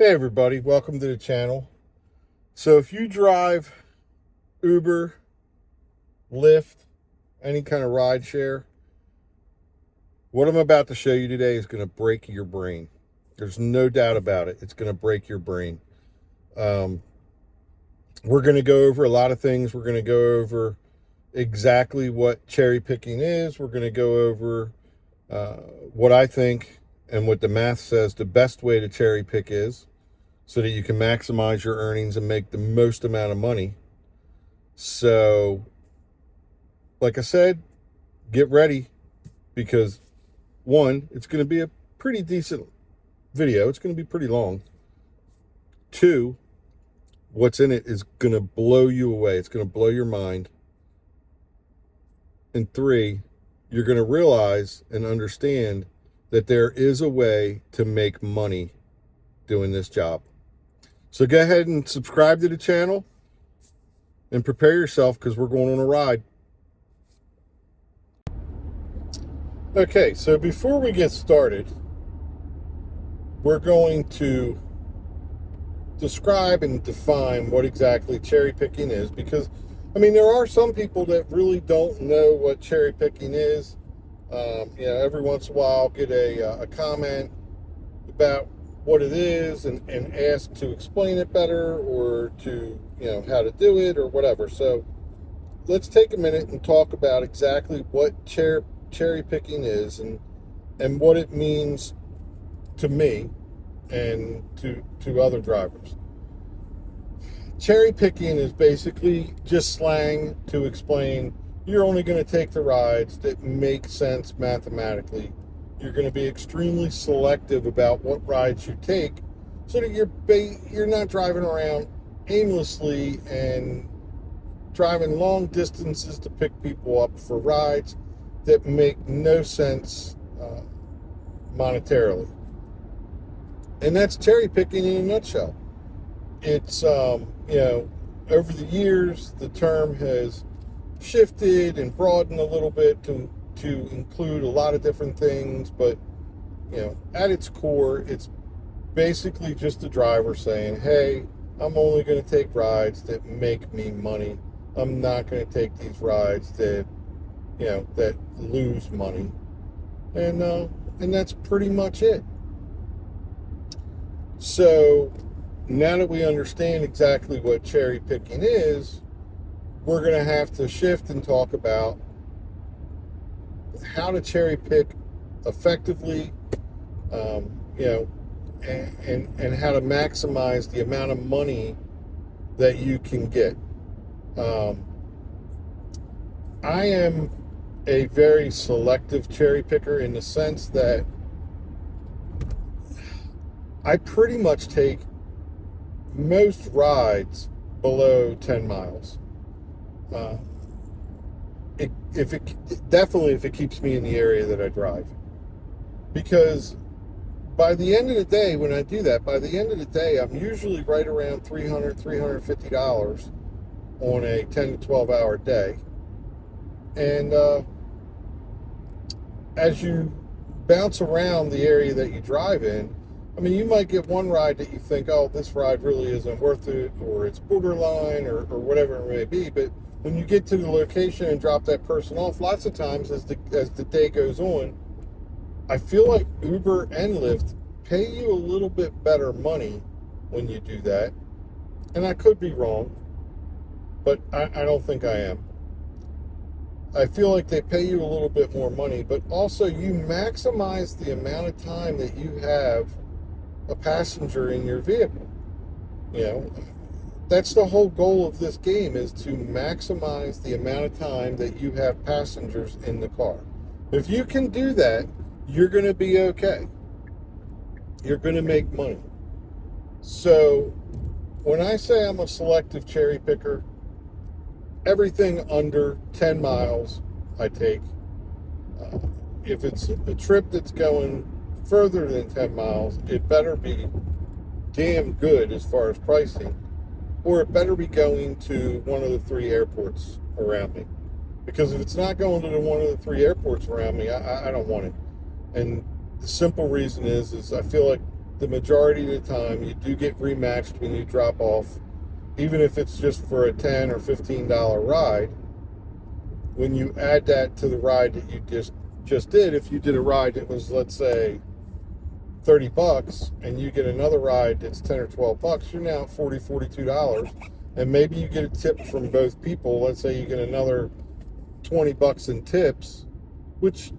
Hey everybody, welcome to the channel. So if you drive Uber, Lyft, any kind of ride share, what I'm about to show you today is going to break your brain. There's no doubt about it. It's going to break your brain. Um, we're going to go over a lot of things. We're going to go over exactly what cherry picking is. We're going to go over what I think and what the math says the best way to cherry pick is, so that you can maximize your earnings and make the most amount of money. So, like I said, get ready, because one, it's going to be a pretty decent video. It's going to be pretty long. Two, what's in it is going to blow you away. It's going to blow your mind. And three, you're going to realize and understand that there is a way to make money doing this job. So go ahead and subscribe to the channel and prepare yourself, because we're going on a ride. Okay, so before we get started, we're going to describe and define what exactly cherry picking is, because, I mean, there are some people that really don't know what cherry picking is. Every once in a while I'll get a comment about what it is and ask to explain it better, or to, how to do it or whatever. So let's take a minute and talk about exactly what cherry picking is, and what it means to me and to other drivers. Cherry picking is basically just slang to explain you're only going to take the rides that make sense mathematically. You're going to be extremely selective about what rides you take, so that you're not driving around aimlessly and driving long distances to pick people up for rides that make no sense monetarily. And that's cherry picking in a nutshell. It's, over the years, the term has shifted and broadened a little bit to include a lot of different things, but, at its core, it's basically just the driver saying, hey, I'm only going to take rides that make me money. I'm not going to take these rides that lose money. And that's pretty much it. So now that we understand exactly what cherry picking is, we're going to have to shift and talk about how to cherry pick effectively, and how to maximize the amount of money that you can get. I am a very selective cherry picker, in the sense that I pretty much take most rides below 10 miles. If it keeps me in the area that I drive, because by the end of the day, when I do that, I'm usually right around $350 on a 10 to 12 hour day. And as you bounce around the area that you drive in, I mean, you might get one ride that you think, oh, this ride really isn't worth it, or it's borderline, or whatever it may be. But when you get to the location and drop that person off, lots of times as the day goes on, I feel like Uber and Lyft pay you a little bit better money when you do that. And I could be wrong, but I don't think I am. I feel like they pay you a little bit more money, but also you maximize the amount of time that you have a passenger in your vehicle. That's the whole goal of this game, is to maximize the amount of time that you have passengers in the car. If you can do that, you're going to be okay. You're going to make money. So when I say I'm a selective cherry picker, everything under 10 miles I take. If it's a trip that's going further than 10 miles, it better be damn good as far as pricing, or it better be going to one of the 3 airports around me. Because if it's not going to one of the 3 airports around me, I don't want it. And the simple reason is I feel like the majority of the time you do get rematched when you drop off, even if it's just for a $10 or $15 ride. When you add that to the ride that you just did, if you did a ride that was, let's say, $30 and you get another ride that's 10 or $12, you're now at $42, and maybe you get a tip from both people. Let's say you get another $20 in tips, which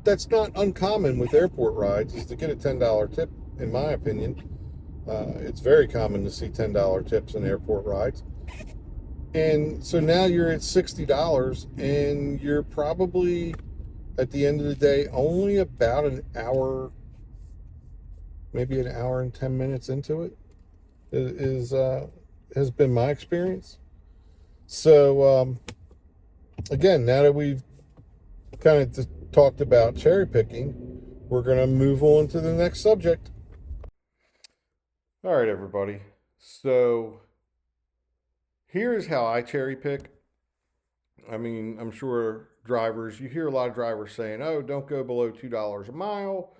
that's not uncommon with airport rides, is to get a $10 tip, in my opinion. It's very common to see $10 tips in airport rides. And so now you're at $60, and you're probably, at the end of the day, only about an hour, maybe an hour and 10 minutes into it, has been my experience. So, again, now that we've kind of talked about cherry picking, we're going to move on to the next subject. All right, everybody. So here's how I cherry pick. I mean, I'm sure drivers, you hear a lot of drivers saying, oh, don't go below $2 a mile.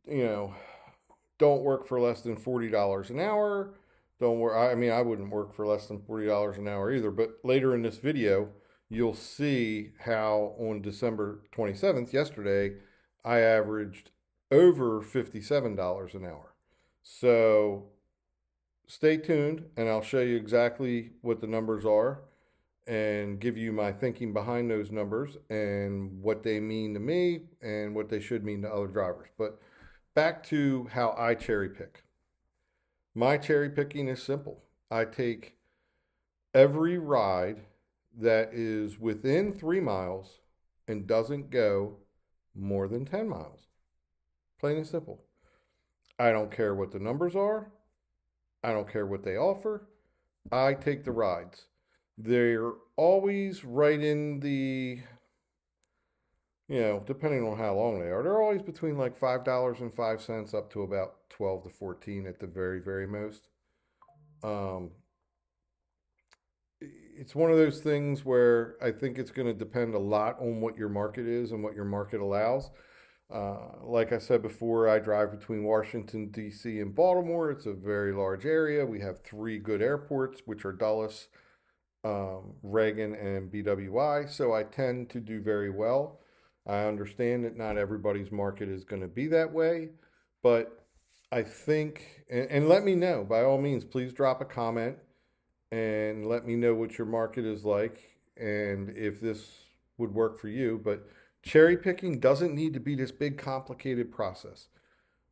You know, don't work for less than $40 an hour. Don't work. I mean, I wouldn't work for less than $40 an hour either. But later in this video, you'll see how on December 27th, yesterday, I averaged over $57 an hour. So stay tuned, and I'll show you exactly what the numbers are and give you my thinking behind those numbers and what they mean to me and what they should mean to other drivers. But back to how I cherry pick. My cherry picking is simple. I take every ride that is within 3 miles and doesn't go more than 10 miles. Plain and simple. I don't care what the numbers are. I don't care what they offer. I take the rides. They're always right in the, depending on how long they are, they're always between like $5.05 up to about 12 to 14 at the very, very most. It's one of those things where I think it's going to depend a lot on what your market is and what your market allows. Like I said before, I drive between Washington, D.C. and Baltimore. It's a very large area. We have 3 good airports, which are Dulles, Reagan, and BWI. So I tend to do very well. I understand that not everybody's market is going to be that way, but I think, and let me know, by all means, please drop a comment and let me know what your market is like and if this would work for you. But cherry picking doesn't need to be this big complicated process.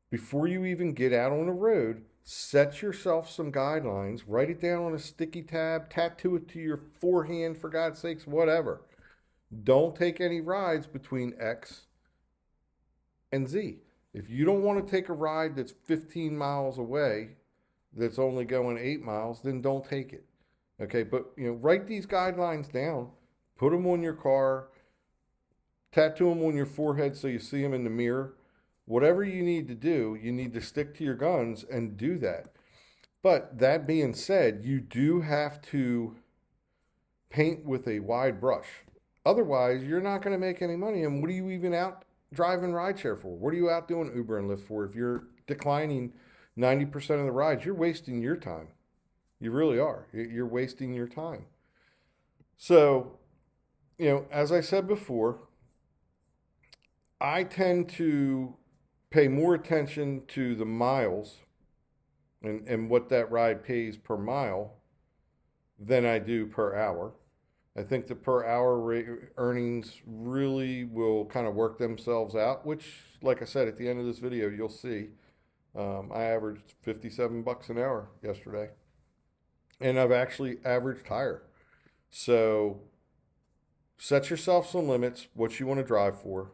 Before you even get out on the road, set yourself some guidelines, write it down on a sticky tab, tattoo it to your forehand, for God's sakes, whatever. Don't take any rides between X and Z. If you don't want to take a ride that's 15 miles away, that's only going 8 miles, then don't take it. Okay, but write these guidelines down, put them on your car, tattoo them on your forehead so you see them in the mirror. Whatever you need to do, you need to stick to your guns and do that. But that being said, you do have to paint with a wide brush. Otherwise, you're not going to make any money. And what are you even out driving rideshare for? What are you out doing Uber and Lyft for? If you're declining 90% of the rides, you're wasting your time. You really are. You're wasting your time. So, as I said before, I tend to pay more attention to the miles and what that ride pays per mile than I do per hour. I think the per hour earnings really will kind of work themselves out, which, like I said, at the end of this video, you'll see. I averaged $57 an hour yesterday, and I've actually averaged higher. So set yourself some limits, what you want to drive for.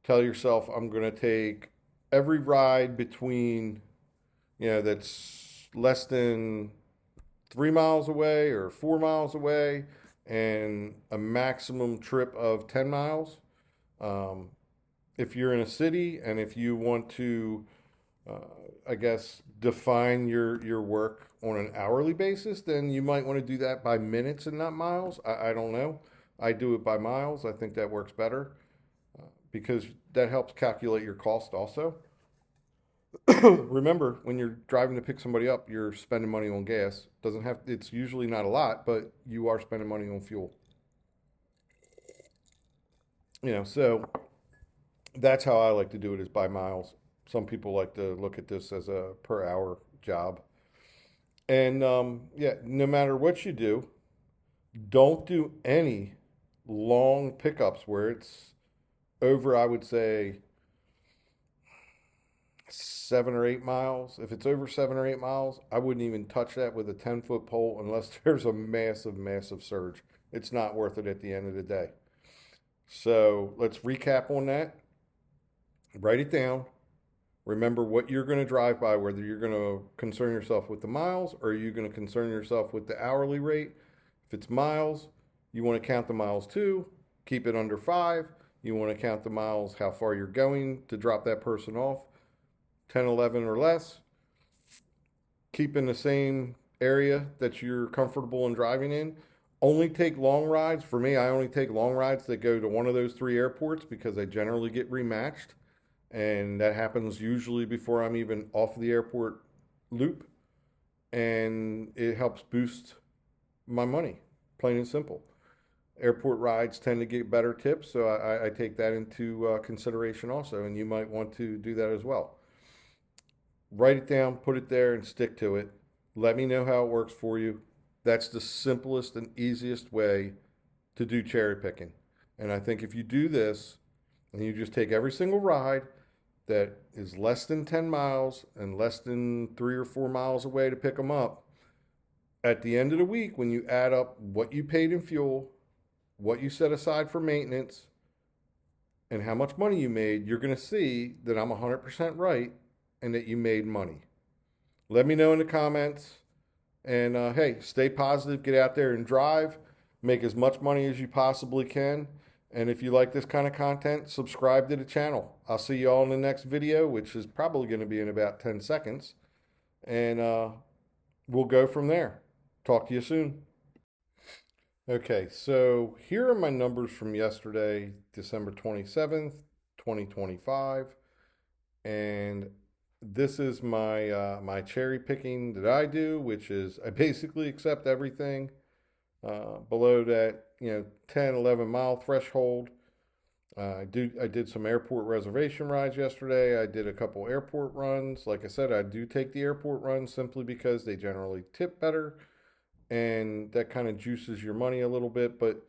Tell yourself, I'm going to take every ride between, that's less than 3 miles away or 4 miles away, and a maximum trip of 10 miles. If you're in a city and if you want to, define your work on an hourly basis, then you might want to do that by minutes and not miles. I don't know. I do it by miles. I think that works better because that helps calculate your cost also. Remember, when you're driving to pick somebody up, you're spending money on gas. Doesn't have, it's usually not a lot, but you are spending money on fuel. So that's how I like to do it, is by miles. Some people like to look at this as a per hour job. And yeah, no matter what you do, don't do any long pickups where it's over, I would say, 7 or 8 miles. If it's over 7 or 8 miles, I wouldn't even touch that with a 10-foot pole unless there's a massive, massive surge. It's not worth it at the end of the day. So let's recap on that. Write it down. Remember what you're going to drive by, whether you're going to concern yourself with the miles or you're going to concern yourself with the hourly rate. If it's miles, you want to count the miles too. Keep it under 5. You want to count the miles, how far you're going to drop that person off. 10, 11 or less. Keep in the same area that you're comfortable in driving in. Only take long rides. For me, I only take long rides that go to one of those 3 airports because I generally get rematched. And that happens usually before I'm even off the airport loop. And it helps boost my money, plain and simple. Airport rides tend to get better tips, so I take that into consideration also, and you might want to do that as well. Write it down, put it there, and stick to it. Let me know how it works for you. That's the simplest and easiest way to do cherry picking. And I think if you do this and you just take every single ride that is less than 10 miles and less than 3 or 4 miles away to pick them up, at the end of the week, when you add up what you paid in fuel, what you set aside for maintenance, and how much money you made, you're going to see that I'm 100% right and that you made money. Let me know in the comments. And hey, stay positive, get out there and drive, make as much money as you possibly can. And if you like this kind of content, subscribe to the channel. I'll see you all in the next video, which is probably going to be in about 10 seconds. And we'll go from there. Talk to you soon. Okay, so here are my numbers from yesterday, December 27th, 2025. And this is my my cherry picking that I do, which is I basically accept everything below that 10, 11 mile threshold. I did some airport reservation rides yesterday. I did a couple airport runs. Like I said, I do take the airport runs simply because they generally tip better, and that kind of juices your money a little bit. But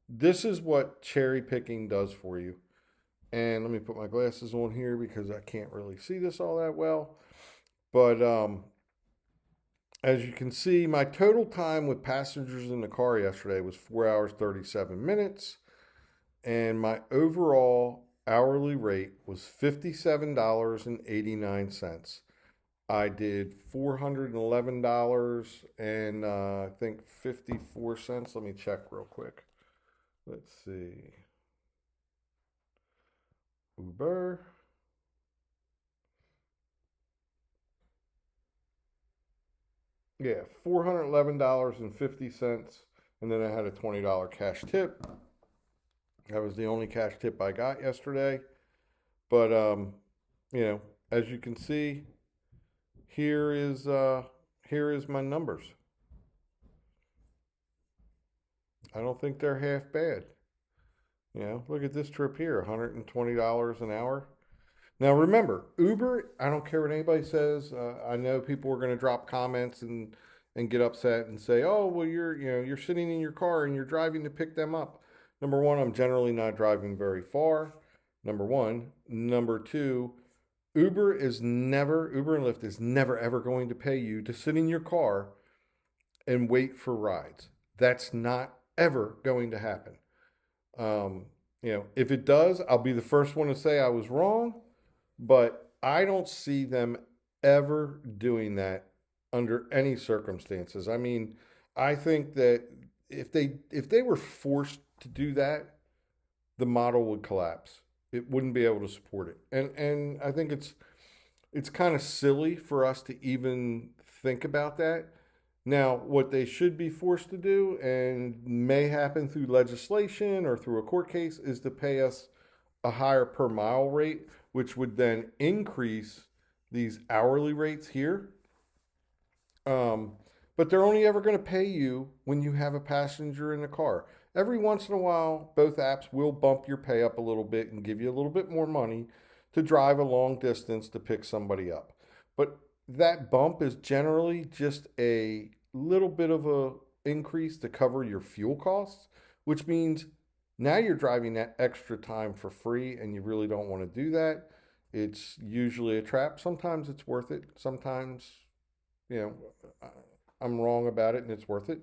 this is what cherry picking does for you. And let me put my glasses on here because I can't really see this all that well. But as you can see, my total time with passengers in the car yesterday was 4 hours, 37 minutes. And my overall hourly rate was $57.89. I did $411 and I think 54 cents. Let me check real quick. Let's see. Uber. Yeah, $411.50. And then I had a $20 cash tip. That was the only cash tip I got yesterday. But as you can see, here is my numbers. I don't think they're half bad. Look at this trip here, $120 an hour. Now remember, Uber, I don't care what anybody says. I know people are going to drop comments and get upset and say, "Oh, well, you're sitting in your car and you're driving to pick them up." Number one, I'm generally not driving very far. Number one. Number two, Uber and Lyft is never ever going to pay you to sit in your car and wait for rides. That's not ever going to happen. If it does, I'll be the first one to say I was wrong, but I don't see them ever doing that under any circumstances. I mean, I think that if they were forced to do that, the model would collapse. It wouldn't be able to support it. And I think it's kind of silly for us to even think about that. Now, what they should be forced to do, and may happen through legislation or through a court case, is to pay us a higher per mile rate, which would then increase these hourly rates here. Um, but they're only ever going to pay you when you have a passenger in the car. Every once in a while, both apps will bump your pay up a little bit and give you a little bit more money to drive a long distance to pick somebody up. But that bump is generally just a little bit of a increase to cover your fuel costs, which means now you're driving that extra time for free and you really don't want to do that. It's usually a trap. Sometimes it's worth it. Sometimes, you know, I'm wrong about it and it's worth it.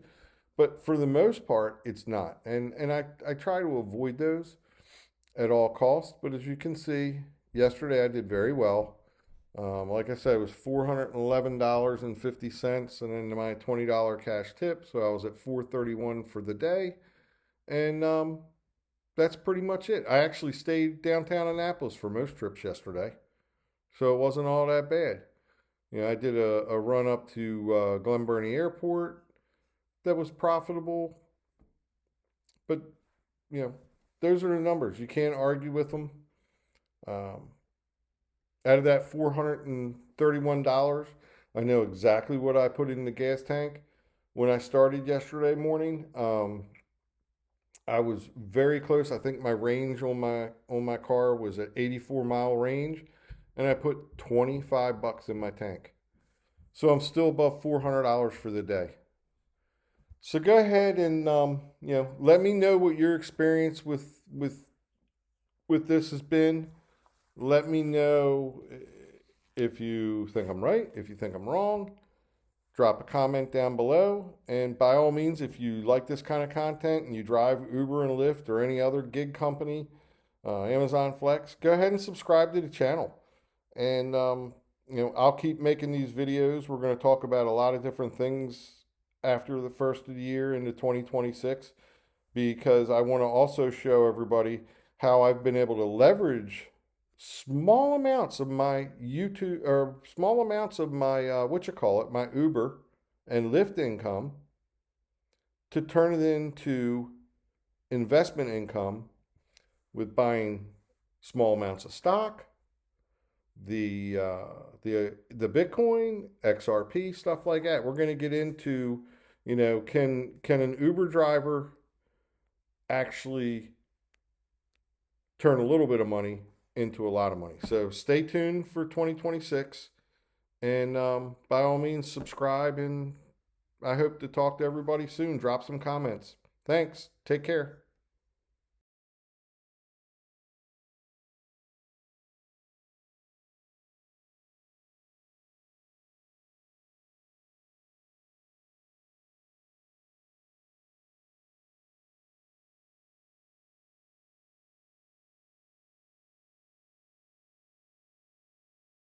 But for the most part, it's not. And I try to avoid those at all costs. But as you can see, yesterday I did very well. Like I said, it was $411.50, and then my $20 cash tip, so I was at $431 for the day, and that's pretty much it. I actually stayed downtown Annapolis for most trips yesterday, so it wasn't all that bad. You know, I did a run up to Glen Burnie Airport that was profitable, but you know, those are the numbers. You can't argue with them. Um, Out of that $431, I know exactly what I put in the gas tank. When I started yesterday morning, I was very close. I think my range on my car was at 84-mile range, and I put $25 in my tank. So I'm still above $400 for the day. So go ahead and let me know what your experience with this has been. Let me know if you think I'm right, if you think I'm wrong. Drop a comment down below. And by all means, if you like this kind of content and you drive Uber and Lyft or any other gig company, Amazon Flex, go ahead and subscribe to the channel. And, I'll keep making these videos. We're going to talk about a lot of different things after the first of the year into 2026, because I want to also show everybody how I've been able to leverage small amounts of my YouTube, or small amounts of my my Uber and Lyft income, to turn it into investment income with buying small amounts of stock, the Bitcoin, XRP, stuff like that. We're going to get into, can an Uber driver actually turn a little bit of money into a lot of money? So stay tuned for 2026, and by all means subscribe, and I hope to talk to everybody soon. Drop some comments. Thanks. Take care.